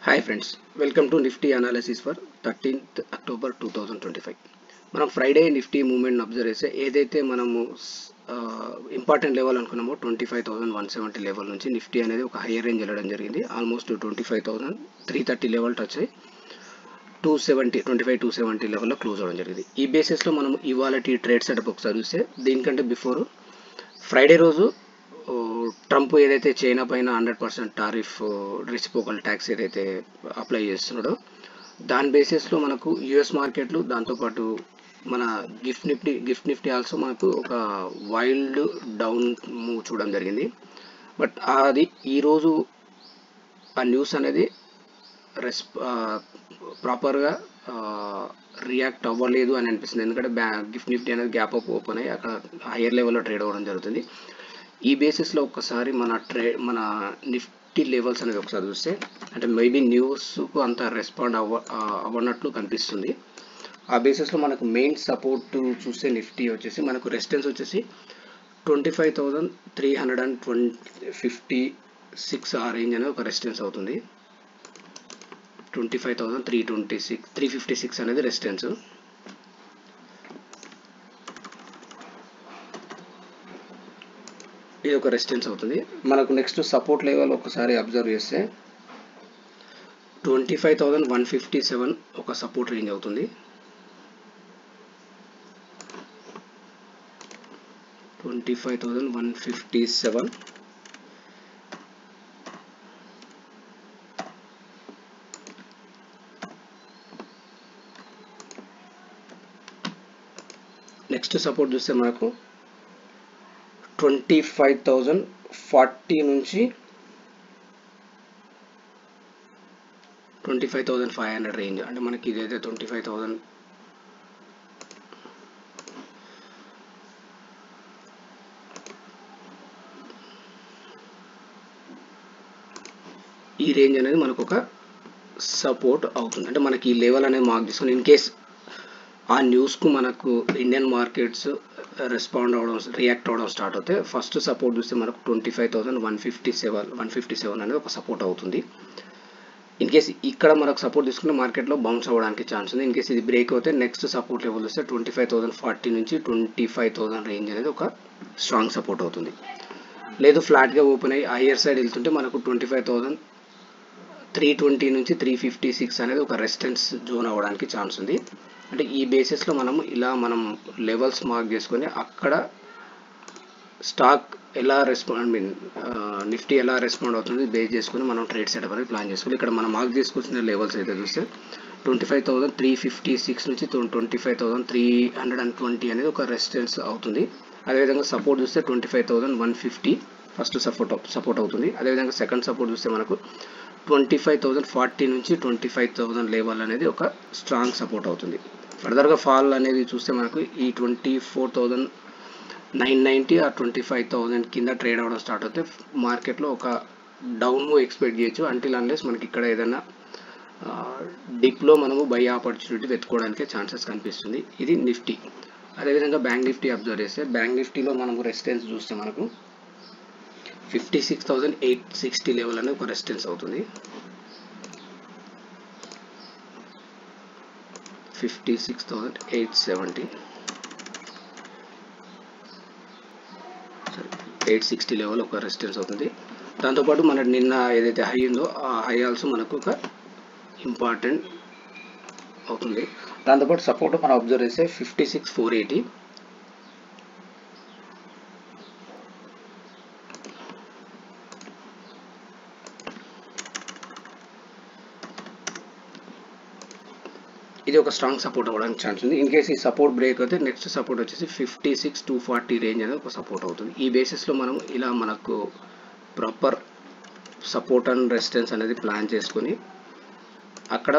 Hi friends, welcome to Nifty analysis for 13th October 2025. మనం Friday Nifty movement observe చేస్తే ఏదైతే మనము important level అనుకున్నామో 25,170 లెవెల్ నుంచి నిఫ్టీ అనేది ఒక హైయర్ రేంజ్ వెళ్ళడం జరిగింది. ఆల్మోస్ట్ 25,330 లెవెల్ టచ్ అయ్యి 270 లెవెల్లో క్లోజ్ అవ్వడం జరిగింది. ఈ బేసిస్లో మనం ఇవాళ ట్రేడ్ సెటప్ ఒకసారి చూస్తే దీనికంటే బిఫోర్ ఫ్రైడే రోజు ట్రంప్ ఏదైతే చైనా పైన 100% టారిఫ్ రెసిప్రోకల్ ట్యాక్స్ ఏదైతే అప్లై చేస్తున్నాడో దాని బేసిస్లో మనకు యుఎస్ మార్కెట్లు దాంతోపాటు మన గిఫ్ట్ నిఫ్టీ ఆల్సో మనకు ఒక వైల్డ్ డౌన్ మూవ్ చూడడం జరిగింది. బట్ అది ఈరోజు ఆ న్యూస్ అనేది ప్రాపర్గా రియాక్ట్ అవ్వలేదు అని అనిపిస్తుంది. ఎందుకంటే గిఫ్ట్ నిఫ్టీ అనేది గ్యాప్ అప్ ఓపెన్ అయ్యి అక్కడ హైయర్ లెవెల్లో ట్రేడ్ అవ్వడం జరుగుతుంది. ఈ బేసిస్లో ఒకసారి మన నిఫ్టీ లెవెల్స్ అనేది ఒకసారి చూస్తే అంటే మేబీ న్యూస్కు అంత రెస్పాండ్ అవ్వనట్లు కనిపిస్తుంది. ఆ బేసిస్లో మనకు మెయిన్ సపోర్ట్ చూస్తే నిఫ్టీ వచ్చేసి మనకు రెసిస్టెన్స్ వచ్చేసి 25,356 ఆ రేంజ్ అనేది ఒక రెసిస్టెన్స్ అవుతుంది. 25,356 అనేది రెసిస్టెన్స్. ఇది ఒక రెసిస్టెన్స్ అవుతుంది. మనకు నెక్స్ట్ సపోర్ట్ లెవెల్ ఒకసారి అబ్జర్వ్ చేస్తే 25,157 ఒక సపోర్ట్ రేంజ్ అవుతుంది. 25,157 నెక్స్ట్ సపోర్ట్ చూస్తే మనకు 25,040 నుంచి 25,500 రేంజ్. అంటే మనకి ఇదైతే 25,000 ఈ రేంజ్ అనేది మనకు ఒక సపోర్ట్ అవుతుంది. అంటే మనకి ఈ లెవెల్ అనేది మార్క్ చేసుకుని ఇన్ కేస్ ఆ న్యూస్కు మనకు ఇండియన్ మార్కెట్స్ రెస్పాండ్ అవ్వడం రియాక్ట్ అవ్వడం స్టార్ట్ అవుతే ఫస్ట్ సపోర్ట్ చూస్తే మనకు 25,157 అనేది ఒక సపోర్ట్ అవుతుంది. ఇన్ కేస్ ఇక్కడ మనకు సపోర్ట్ తీసుకున్న మార్కెట్లో బౌన్స్ అవ్వడానికి ఛాన్స్ ఉంది. ఇన్ కేస్ ఇది బ్రేక్ అవుతే నెక్స్ట్ సపోర్ట్ లెవెల్ వస్తే 25,040 నుంచి 25,000 రేంజ్ అనేది ఒక స్ట్రాంగ్ సపోర్ట్ అవుతుంది. లేదు ఫ్లాట్గా ఓపెన్ అయ్యి హయ్యర్ సైడ్ వెళ్తుంటే మనకు 25,320 నుంచి 356 అనేది ఒక రెసిస్టెన్స్ జోన్ అవ్వడానికి ఛాన్స్ ఉంది. అంటే ఈ బేసిస్లో మనం లెవెల్స్ మార్క్ చేసుకొని అక్కడ స్టాక్ ఎలా నిఫ్టీ ఎలా రెస్పాండ్ అవుతుంది బేస్ చేసుకుని మనం ట్రేడ్ సెటప్ అనేది ప్లాన్ చేసుకోవాలి. ఇక్కడ మనం మార్క్ చేసుకొచ్చిన లెవెల్స్ అయితే చూస్తే 25,356 నుంచి 25,320 అనేది ఒక రెసిస్టెన్స్ అవుతుంది. అదేవిధంగా సపోర్ట్ చూస్తే 25,150 ఫస్ట్ సపోర్ట్ అవుతుంది. అదేవిధంగా సెకండ్ సపోర్ట్ చూస్తే మనకు 25,040 నుంచి 25,000 లెవెల్ అనేది ఒక స్ట్రాంగ్ సపోర్ట్ అవుతుంది. ఫర్దర్గా ఫాల్ అనేది చూస్తే మనకు ఈ 24,990 ఆ 25,000 కింద ట్రేడ్ అవ్వడం స్టార్ట్ అవుతే మార్కెట్లో ఒక డౌన్ మూవ్ ఎక్స్పెక్ట్ చేయొచ్చు. అంటిల్ అన్లెస్ మనకి ఇక్కడ ఏదైనా డిప్లో మనము బై ఆపర్చునిటీ వెతుకోవడానికి ఛాన్సెస్ కనిపిస్తుంది. ఇది నిఫ్టీ. అదేవిధంగా బ్యాంక్ నిఫ్టీ అబ్జర్వ్ చేస్తే బ్యాంక్ నిఫ్టీలో మనము రెసిస్టెన్స్ చూస్తే మనకు 56,860 లెవెల్ అనేది ఒక రెసిస్టెన్స్ అవుతుంది. 56,870 860 లెవెల్ ఒక రెసిస్టెన్స్ అవుతుంది. దాంతోపాటు మన నిన్న ఏదైతే హై ఉందో ఆ హై ఆల్సో మనకు ఒక ఇంపార్టెంట్ అవుతుంది. దాంతోపాటు సపోర్ట్ మనం అబ్జర్వ్ చేస్తే 56,480 ఇది ఒక స్ట్రాంగ్ సపోర్ట్ అవ్వడానికి ఛాన్స్ ఉంది. ఇన్ కేస్ ఈ సపోర్ట్ బ్రేక్ అయితే నెక్స్ట్ సపోర్ట్ వచ్చేసి 56,240 రేంజ్ అనేది ఒక సపోర్ట్ అవుతుంది. ఈ బేసిస్లో మనం ఇలా మనకు ప్రాపర్ సపోర్ట్ అండ్ రెసిస్టెన్స్ అనేది ప్లాన్ చేసుకొని అక్కడ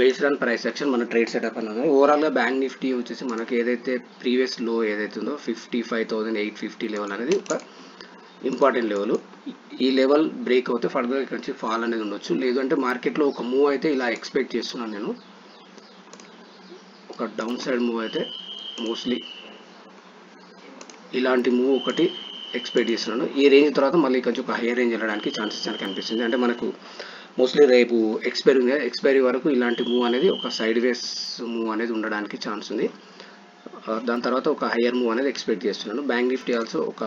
బేస్డ్ ఆన్ ప్రైస్ యాక్షన్ మన ట్రేడ్ సెటప్ అనేది ఓవరాల్గా బ్యాంక్ నిఫ్టీ వచ్చేసి మనకి ఏదైతే ప్రీవియస్ లో ఏదైతే ఉందో 55,850 లెవెల్ అనేది ఒక ఇంపార్టెంట్ లెవెల్. ఈ లెవెల్ బ్రేక్ అవుతే ఫర్దర్ ఇక్కడ నుంచి ఫాల్ అనేది ఉండొచ్చు. లేదంటే మార్కెట్లో ఒక మూవ్ అయితే ఇలా ఎక్స్పెక్ట్ చేస్తున్నాను నేను. ఒక డౌన్ సైడ్ మూవ్ అయితే మోస్ట్లీ ఇలాంటి మూవ్ ఒకటి ఎక్స్పెక్ట్ చేస్తున్నాను. ఈ రేంజ్ తర్వాత మళ్ళీ కొంచెం ఒక హైయర్ రేంజ్ వెళ్ళడానికి ఛాన్సెస్ అని కనిపిస్తుంది. అంటే మనకు మోస్ట్లీ రేపు ఎక్స్పైరీ వరకు ఇలాంటి మూవ్ అనేది ఒక సైడ్ వేస్ మూవ్ అనేది ఉండడానికి ఛాన్స్ ఉంది. దాని తర్వాత ఒక హయ్యర్ మూవ్ అనేది ఎక్స్పెక్ట్ చేస్తున్నాను. బ్యాంక్ నిఫ్టీ ఆల్సో ఒక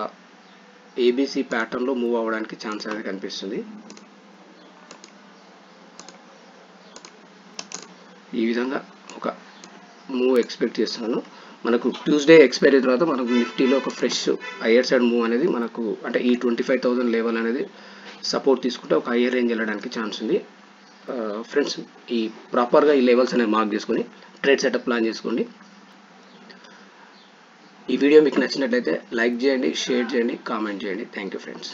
ఏబీసీ ప్యాటర్న్లో మూవ్ అవ్వడానికి ఛాన్స్ అనేది కనిపిస్తుంది. ఈ విధంగా ఒక మూవ్ ఎక్స్పెక్ట్ చేస్తున్నాను. మనకు ట్యూస్డే ఎక్స్పైరీ తర్వాత మనకు నిఫ్టీలో ఒక ఫ్రెష్ హయ్యర్ సైడ్ మూవ్ అనేది మనకు అంటే ఈ 25,000 లెవెల్ అనేది సపోర్ట్ తీసుకుంటే ఒక హయ్యర్ రేంజ్ వెళ్ళడానికి ఛాన్స్ ఉంది. ఫ్రెండ్స్, ఈ ప్రాపర్గా ఈ లెవెల్స్ అనేది మార్క్ చేసుకొని ట్రేడ్ సెటప్ ప్లాన్ చేసుకోండి. ఈ వీడియో మీకు నచ్చినట్లయితే లైక్ చేయండి, షేర్ చేయండి, కామెంట్ చేయండి. Thank you friends.